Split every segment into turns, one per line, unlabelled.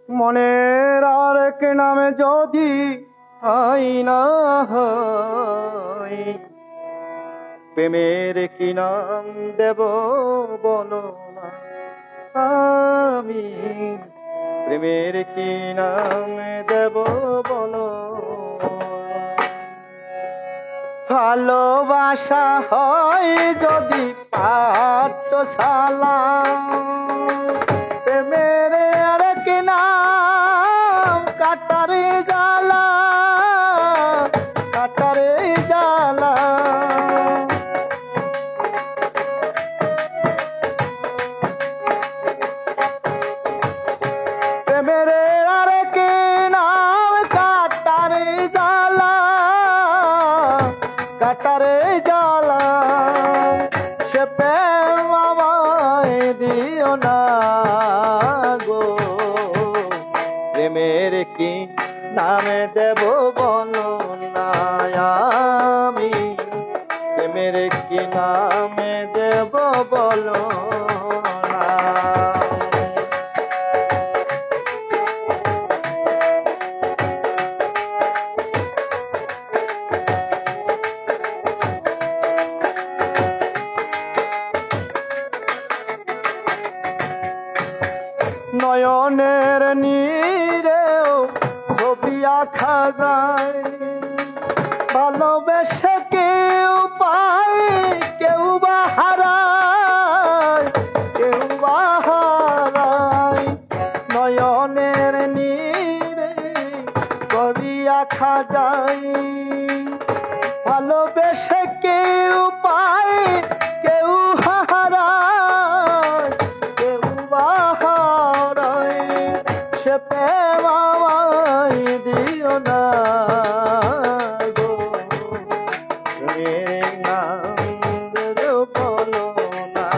মনের আরেক নামে যদি আইনা হয়, প্রেমের কি নাম দেব বলো না। আমি প্রেমের কি নাম দেব বলো। ভালোবাসা হয় যদি পাঠশালা, প্রেমের আরেক নাম কাটারে জ্বালা, কাটারে জ্বালা। প্রেমের আরেক নাম কাটারে জ্বালা, কাটারে জ্বালা। সে প্রেম আমায় দিও না গো, প্রেমের কি নামে দেব বলো না। আমি প্রেমের কি নামে দেব বলো না। নয়নের নীরেও ছবি আঁকা যায়, ভালোবেসে কেউ পায় কেউ বা হারায়, কেউ বা হারায়। নয়নের নীরে ছবি আঁকা যায়, ভালোবেসে কেউ পায় কেউ হারায়, কেউ বা হারায়। সে প্রেম আমায় দিও না গো, প্রেমের নাম দেব বলো না।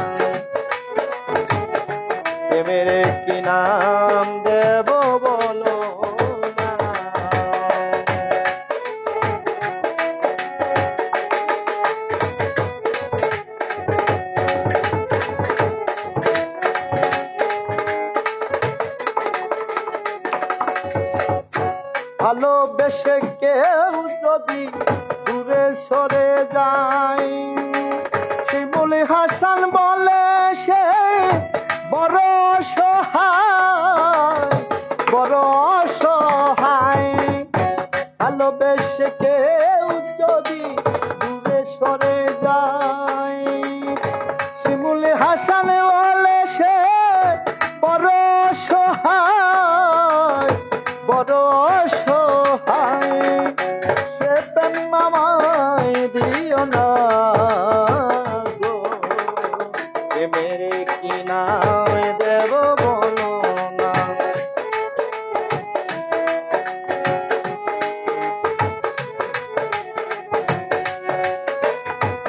প্রেমের কি নাম দেব বলো না। ভালোবেসে কেউ যদি দূরে সরে যায়, শিমুল হাসান বলে সে বড় সহায়, বড় সহায়। ভালোবেসে কেউ যদি দূরে সরে যায়, শিমুল হাসান বলে সে বড় সহায়, বড় সহায়। সে প্রেম আমায় দিও না গো, প্রেমের কি নাম দেব বলো না।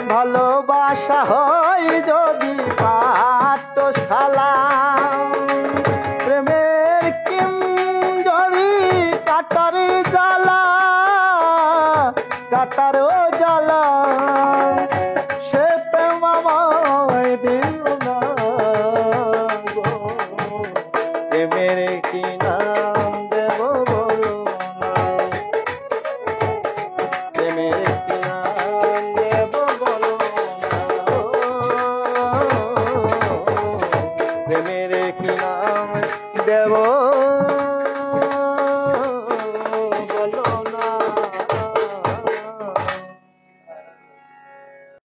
ভালোবাসা হয় যদি পাঠশালা, প্রেমের কিম জড়ি কাটারে জ্বালা, কাটারও জ্বালা। সে প্রেম আমায় দিও না গো, প্রেমের কি নাম দেব বলো না। প্রেমের কি নাম দেব বলো না। প্রেমের কি নাম দেব